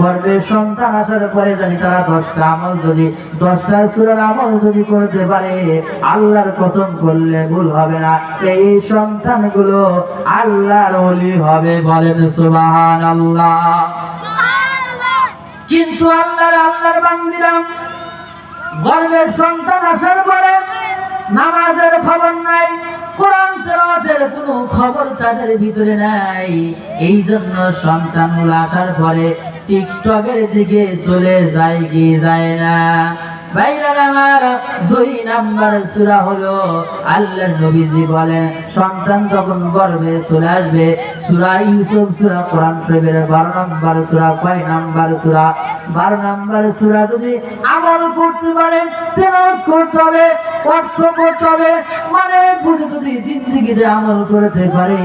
গর্ভে সন্তান আসার পরে জানি তারা 10টা আমল যদি 10টা সূরার আমল যদি করতে পারে আল্লাহর কসম করলে ভুল হবে না, এই সন্তানগুলো আল্লাহর ওলি হবে। বলেন সুবহানাল্লাহ। কিন্তু আল্লাহর বান্দিরা গর্ভে সন্তান আসার পরে নামাজের খবর নাই, কোরআন তেলাওয়াতের কোনো খবর তাদের ভিতরে নাই। এই জন্য সন্তানগুলো আসার পরে টিকটকের দিকে চলে যায় কি যায় না? ভাইরা আমার, 2 নাম্বার সূরা হলো আল্লাহর নবীজি বলেন সন্তান যখন গর্ভে চলে আসবে, সূরা ইউসুফ সূরা কোরআন শরীফের 12 নাম্বার সূরা। কয় নাম্বার সূরা? 12 নাম্বার সূরা যদি আমল করতে পারেন, তেলাওয়াত করতে হবে, অর্থ করতে হবে, মানে বুঝে যদি জিন্দেগিতে আমল করতে পারে,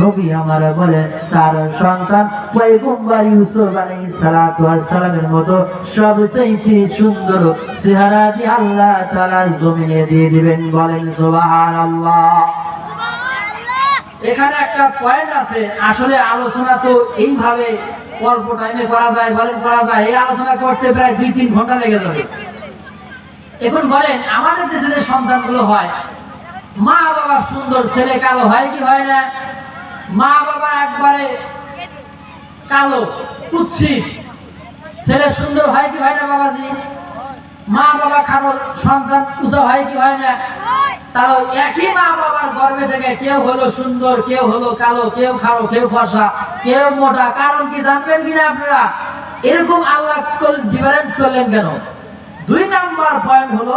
নবী আমার বলেন তার সন্তান পয়গম্বর ইউসুফ আলাইহিস সালাতু ওয়াস সালামের মতো সবচেয়ে সুন্দর চেহারা দিয়ে আল্লাহ তাআলা জমিনে দিয়ে দিবেন। বলেন সুবহানাল্লাহ। এখানে একটা পয়েন্ট আছে, আসলে আলোচনা তো এইভাবে অল্প টাইমে করা যায়, বলেন করা যায়, এই আলোচনা করতে প্রায় 2-3 ঘন্টা লেগে যাবে। এখন বলেন আমাদের দেশে যে সন্তানগুলো হয়, মা বাবা সুন্দর, ছেলে কালো হয় কি হয় না? মা বাবা একবারে কালো কুৎসিত, ছেলে সুন্দর হয় কি হয় না বাবাজি? মা বাবা খাটো, সন্তান উঁচা হয় কি হয় না? তাও একই মা বাবার গর্ভে থেকে কেউ হলো সুন্দর, কেউ হলো কালো, কেউ খাটো, কেউ ফর্সা, কেউ মোটা। কারণ কি জানবেন কিনা আপনারা? এরকম আল্লাহ ডিফারেন্স করলেন কেন? 2 নাম্বার পয়েন্ট হলো,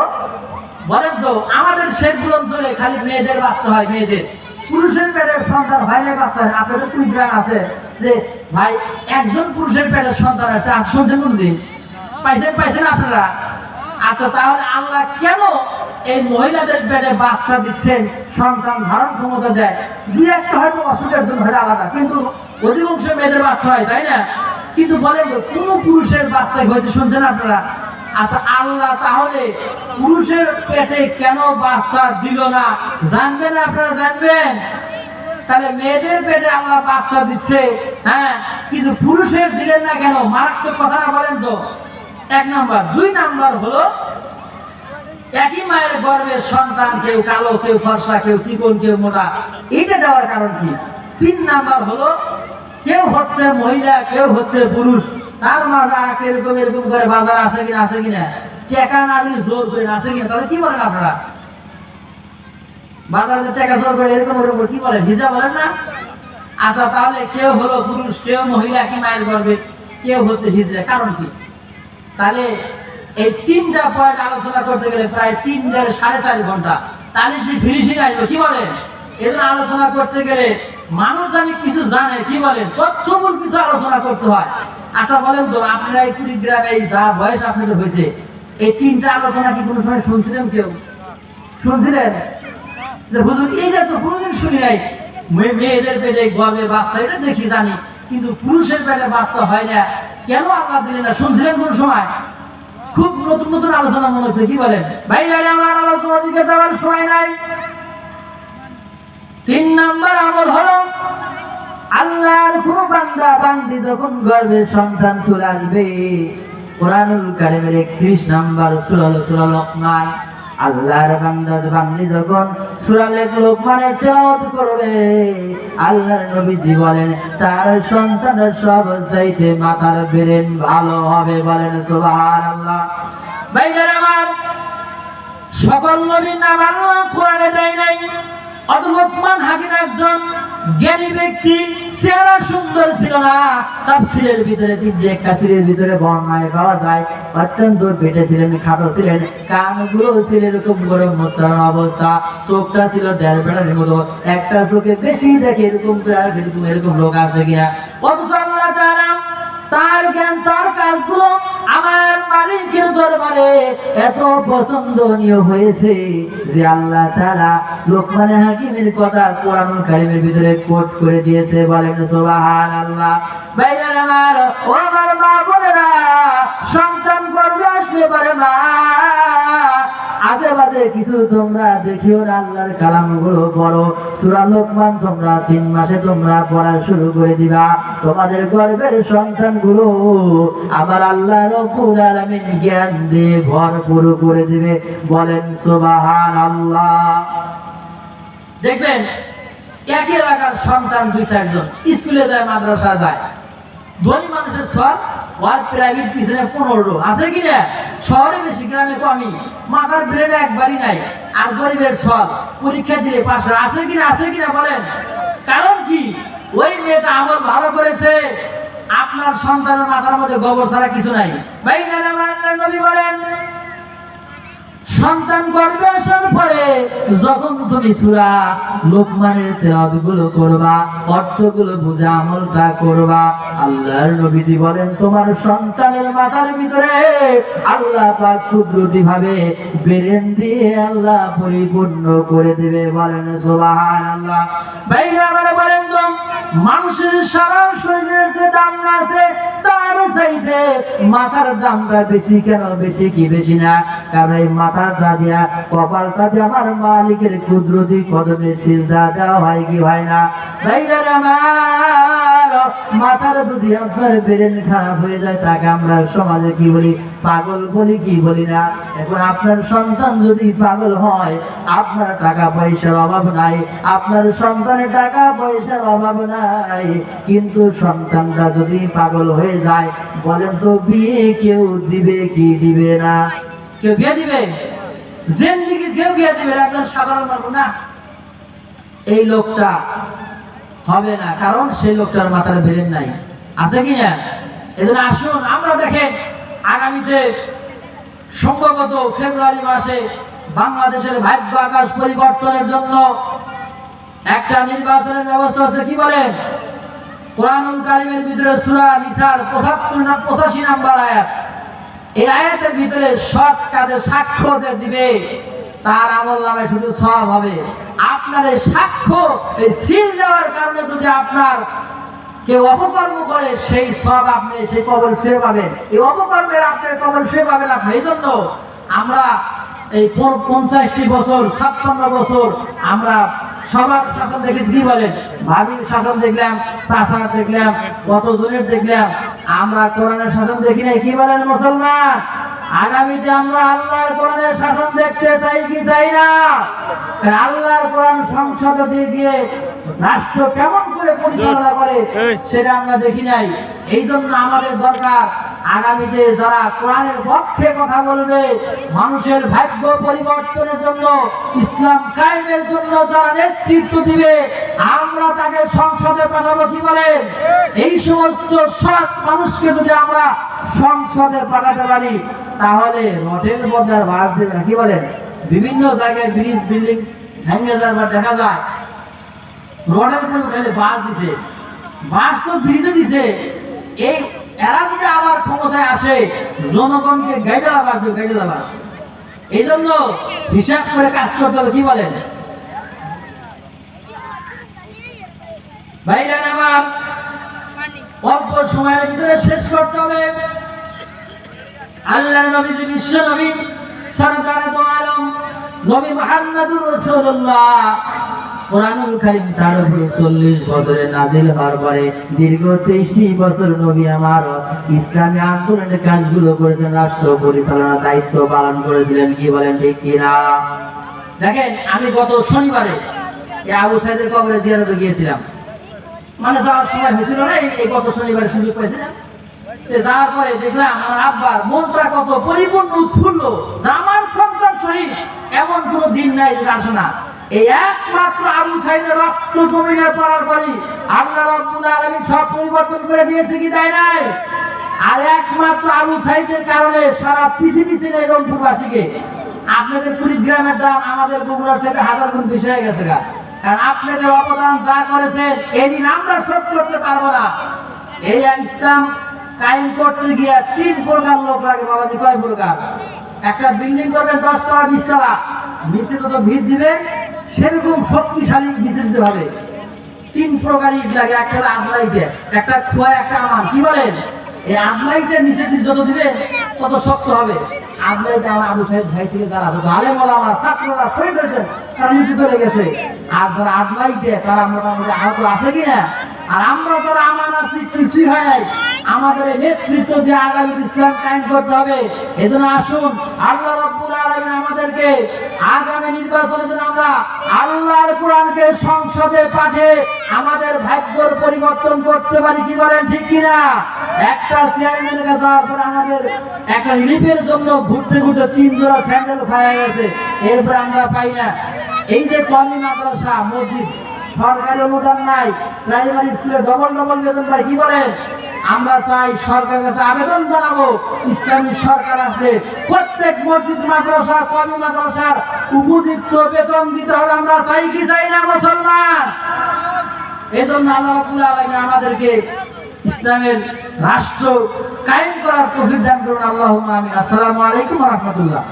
বলেন তো আমাদের শেখপুর অঞ্চলে খালি মেয়েদের বাচ্চা হয়, মেয়েদের, পুরুষের পেটের সন্তান হয় না বাচ্চা। আপনাদের কুইগ্রাম আছে যে ভাই একজন পুরুষের পেটের সন্তান আছে, আজ শুনছেন কোনদিন? পাইছেন আপনারা? আচ্ছা, তাহলে আল্লাহ কেন এই মহিলাদের পেটে বাচ্চা দিচ্ছেন, সন্তান ধারণ ক্ষমতা দেয়? 2-1টা হয়তো অসুখের জন্য হয় আলাদা, কিন্তু অধিকাংশ মেয়েদের বাচ্চা হয়, তাই না? কিন্তু বলেন তো কোন পুরুষের বাচ্চা হয়েছে শুনছেন আপনারা? আচ্ছা, আল্লাহ তাহলে পুরুষের পেটে কেন বাচ্চা দিল না জানবেন আপনারা? জানবেন? তাহলে মেয়েদের পেটে আল্লাহ বাচ্চা দিচ্ছে, হ্যাঁ, কিন্তু পুরুষের দিলেন না কেন? মারাত্মক কথা না, বলেন তো? 1 নাম্বার। 2 নাম্বার হলো একই মায়ের গর্ভের সন্তান কেউ কালো, কেউ ফর্সা, কেউ চিকন, কেউ মোটা, এটা দেওয়ার কারণ কি? 3 নাম্বার হলো কেউ হচ্ছে মহিলা, কেউ হচ্ছে পুরুষ, তার মাঝে এরকম এরকম করে বাজার আছে কিনা, আছে কিনা, টাকা না দিলে জোর করে আছে কিনা, তাহলে কি বলেন আপনারা? বাজারে টাকা জোর করে এরকম এরকম কি বলেন? ভিজা বলেন না? আচ্ছা, তাহলে কেউ হলো পুরুষ, কেউ মহিলা, কি মায়ের গর্ভে, কেউ হচ্ছে হিজড়া, কারণ কি? তাহলে এই 3টা পয়েন্ট আলোচনা করতে গেলে প্রায় 3-4.5 ঘন্টা, তাহলে সে ফিনিশিং আসবে, কি বলেন? এজন্য আলোচনা করতে গেলে মানুষ জানি কিছু জানে, কি বলেন, তথ্যমূল কিছু আলোচনা করতে হয়। আচ্ছা বলেন তো আপনারা এই কুড়িগ্রামে যা বয়স আপনাদের হয়েছে, এই 3টা আলোচনা কি কোনো সময় শুনছিলেন? কেউ শুনছিলেন যে হুজুর এইটা তো কোনোদিন শুনি নাই, মেয়েদের পেটে গর্ভে বাচ্চা, এটা দেখি জানি, কিন্তু পুরুষের পেটে বাচ্চা হয় না, কেন আল্লাহ দিলেন না? শুনছিলেন কোন সময়? খুব নতুন নতুন আলোচনা মনে হচ্ছে, কি বলেন ভাই? আমার আলোচনার দিকে যাওয়ার সময় নাই। 3 নাম্বার আমল হলো আল্লাহর কোন বান্দা বান্দি যখন গর্ভে সন্তান চলে আসবে, কোরআনুল কারীমের 31 নাম্বার সূরা সূরা লোকমান, আল্লাহর বান্দা বান্দি যখন সূরা লোকমানের তেলাওয়াত করবে, আল্লাহর নবীজি বলেন তার সন্তানের সবচাইতে মাথার ব্রেন ভালো হবে। বলেন সুবহানাল্লাহ। ভাইরা আমার, সকল নবীর নাম আল্লাহ কোরআনে দেয় নাই। লোকমান হাকিম একজন জ্ঞানী ব্যক্তি, চেহারা সুন্দর ছিল না। তাফসীরের ভিতরে 3 কাসিরের ভিতরে বর্ণনায় পাওয়া যায় অত্যন্ত পেটে ছিলেন, খাটো ছিলেন, কানগুলো ছিল এরকম গরম মশলার অবস্থা, চোখটা ছিল 1.5 বেড়ার মতো, একটা চোখে বেশি দেখে এরকম এরকম লোক আছে কিনা? অথচ আল্লাহ তাআলা তার জ্ঞান, তার কাজগুলো আমার মালিকের দরবারে এত পছন্দনীয় হয়েছে যে আল্লাহ তাআলা লোকমান হাকিমের কথা কোরআনুল কারীমের ভিতরে কোট করে দিয়েছে। বলেন সুবহানাল্লাহ। ভাইরা আমার, ও আমার মা বোনেরা, সন্তান গর্ভে আসলে পারে মা, আজ আজে বাজে কিছু তোমরা দেখিও না, আল্লাহর কালামগুলো পড়ো। সূরা লোকমান তোমরা 3 মাসে তোমরা পড়া শুরু করে দিবা, তোমাদের গর্ভের সন্তানগুলো আমার আল্লাহ রব্বুল আলামিন জ্ঞান দিয়ে ভরপুর করে দিবে। বলেন সুবহানাল্লাহ। দেখবেন একই এলাকার সন্তান 2-4 জন স্কুলে যায়, মাদ্রাসা যায়, ধনী মানুষের সব ওয়ার প্রাইভেট পিছনে 15 আছে কিনা? শহরে বেশি, গ্রামে কমই। মাথার ব্রেন একবারই নাই, আর গরিবের সব পরীক্ষা দিলে পাস হয়। আছে কিনা? আছে কিনা বলেন? কারণ কি? ওই মেয়েটা আমল ভালো করেছে। আপনার সন্তানের মাথার মধ্যে গোবর ছাড়া কিছু নাই। ভাই আল্লাহর নবী বলেন, সন্তান গর্ভে আসার পরে যখন তুমি সূরা লোকমানের তেলাওয়াতগুলো করবা, অর্থগুলো বুঝে আমলটা করবা, আল্লাহর নবীজি বলেন তোমার সন্তানের মাথার ভিতরে আল্লাহ পাক কুদরতি ভাবে ব্রেন দিয়ে আল্লাহ পরিপূর্ণ করে দিবে। বলেন সুবহানাল্লাহ। ভাইরা আমার বলেন তো, মানুষের সারা শরীরের যে দাম আছে তার চাইতে মাথার দামটা বেশি। কেন বেশি? কি বেশি না? কারণ এই মাথাটা দিয়া, কপালটা দিয়ে আমার মালিকের কুদরতি কদমে সিজদা দেওয়া হয় কি হয় না? ভাইরা আমার, মাথার যদি আপনার ব্রেন খারাপ হয়ে যায় তাকে আমরা সমাজে কি বলি? পাগল বলি কি বলি না? এখন আপনার সন্তান যদি পাগল হয়, আপনার টাকা পয়সার অভাব নাই, আপনার সন্তানের টাকা পয়সার অভাব নাই, কিন্তু সন্তানটা যদি পাগল হয়ে যায়, বলেন তো বিয়ে কেউ দিবে কি দিবে না? কেউ বিয়ে দিবে? জিন্দেগি কেউ বিয়ে দিবে? একজন সাধারণ মানুষ না, এই লোকটা হবে না, কারণ সেই লোকটার মাথার ব্রেন নাই। আছে কি না? এজন্য আসুন আমরা দেখেন, আগামীতে সম্ভবত ফেব্রুয়ারি মাসে বাংলাদেশের ভাগ্য আকাশ পরিবর্তনের জন্য একটা নির্বাচনের ব্যবস্থা হচ্ছে। কি বলেন? কোরআনুল কারীমের ভিতরে সূরা নিসার 85 নাম্বার আয়াত, এই আয়াতের ভিতরে সৎ কাজে সাক্ষ্য যে দিবে তার আমলনামায় শুধু সওয়াব হবে। আপনার এই সাক্ষ্য, এই সিল দেওয়ার কারণে যদি আপনার কেউ অপকর্ম করে, সেই সওয়াব আপনি, সেই কবর সে পাবেন। এই অপকর্মের আপনার কবর সে পাবেন আপনি। এই জন্য আমরা এই 50টি বছর, 56 বছর আমরা সবার শাসন দেখেছি। কি বলেন? ভাবির শাসন দেখলাম, চাচার দেখলাম, কতজনের দেখলাম, আমরা কোরআনের শাসন দেখি নাই। কি বলেন মুসলমান? আগামীতে আমরা আল্লাহর কোরআনের শাসন দেখতে চাই কি চাই না? আল্লাহর কোরআন সংসদে দিয়ে গিয়ে রাষ্ট্র কেমন করে পরিচালনা করে সেটা আমরা দেখি নাই। এই জন্য আমাদের দরকার আগামীতে যারা কোরআনের পক্ষে কথা বলবে, মানুষের ভাগ্য পরিবর্তনের জন্য, ইসলাম কায়েমের জন্য যারা নেতৃত্ব দিবে, আমরা তাকে সংসদে পাঠাবো। কি বলেন? এই সমস্ত সৎ মানুষকে যদি আমরা সংসদে পাঠাতে পারি, তাহলে রটের মধ্যে বাস দেবে না। কি বলেন? বিভিন্ন জায়গায় ব্রিজ, বিল্ডিং ভেঙে যাওয়ার দেখা যায়, রোডের উপরে বাস দিছে, বাস তো ব্রিজে দিছে। এই এরা যদি আবার ক্ষমতায় আসে, জনগণকে গাইডে লাভাস দেবে, গাইডে লাভাস। এই জন্য হিসাব করে কাজ করতে হবে। কি বলেন ভাইরা আমার? অল্প সময়ের ভিতরে শেষ করতে হবে। আল্লাহর নবী, বিশ্ব নবী, সরদারে দো আলম নবী মুহাম্মদুর রাসূলুল্লাহ, কোরআনুল কারীম তার উপরে 40 বছরে নাজিল হওয়ার পরে দীর্ঘ 23টি বছর নবী আমার ইসলামী আন্দোলনের কাজগুলো করেছেন, রাষ্ট্র পরিচালনার দায়িত্ব পালন করেছিলেন। কি বলেন ঠিক কিনা? দেখেন, আমি গত শনিবারে আবু সাইদের কবরে জিয়ারতে গিয়েছিলাম। মানে যাওয়ার সময় হয়েছিল না, এই গত শনিবারে সুযোগ পাইছিলাম। যাওয়ার পরে দেখলাম আমার আব্বার মনটা কত পরিপূর্ণ, উৎফুল্ল। আমার সন্তান শহীদ, এমন কোন দিন নাই যে আসে না। এই একমাত্র আবু সাইদের রক্ত জমিনে পড়ার পরই আল্লাহ রাব্বুল আলামিন সব পরিবর্তন করে দিয়েছে। কি তাই নাই? আর একমাত্র আবু সাইদের কারণে সারা পৃথিবী ছিল এই রংপুরবাসীকে। আপনাদের কুড়িগ্রামের দাম আমাদের বগুড়ার সাথে 1000 গুণ বেশি হয়ে গেছে। কারণ আপনাদের অবদান যা করেছেন, এই দিন আমরা শোধ করতে পারবো না। এই ইসলাম কায়েম করতে গিয়ে 3 প্রকার লোক লাগে। বাবাজি, কয় প্রকার? একটা বিল্ডিং করবেন 10 তলা 20 তলা, নিচে তো ভিড় দিবে, সেরকম শক্তিশালী নিচে দিতে হবে। 3 প্রকার ইট লাগে। একটা হলো আদলাইটে, একটা খোয়া, একটা আমান। কি বলেন? এই আদলাইটের নিচে যত দিবেন তত শক্ত হবে। আজলাই যারা আবু সাহেব ভাই থেকে যারা আলেম ওলামা ছাত্ররা শহীদ হয়েছেন তারা নিচে চলে গেছে, আর যারা আজলাইতে তারা মোটামুটি আহত আছে কিনা। আর আমরা যারা আমানত কিছুই হয় নাই, আমাদের নেতৃত্ব দিয়ে আগামী ইসলাম কায়েম করতে হবে। এজন্য আসুন আল্লাহ রাব্বুল আলামিন আমাদেরকে আগামী নির্বাচনের জন্য আমরা আল্লাহর কোরআনকে সংসদে পাঠিয়ে আমাদের ভাগ্যের পরিবর্তন করতে পারি, কি বলেন ঠিক কিনা? একটা চেয়ারম্যানের কাছে যাওয়ার পর আমাদের একটা রিলিফের জন্য ঘুরতে ঘুরতে 3 জোড়া স্যান্ডেল খাওয়া গেছে, এরপরে আমরা পাই না। এই যে কওমি মাদ্রাসা মসজিদ সরকারি অনুদান নাই, প্রাইমারি স্কুলে ডবল বেতন পায়, কি বলেন? আমরা চাই সরকারের কাছে আবেদন জানাবো, ইসলামী সরকার আসলে প্রত্যেক মসজিদ মাদ্রাসা কওমি মাদ্রাসার উপযুক্ত বেতন দিতে হবে। আমরা চাই কি চাই না মুসলমান? এজন্য আল্লাহ রাব্বুল আলামিন আমাদেরকে ইসলামের রাষ্ট্র কায়েম করার তৌফিক দান করুন। আল্লাহুম্মা আমিন। আসসালামু আলাইকুম ওয়া রাহমাতুল্লাহ।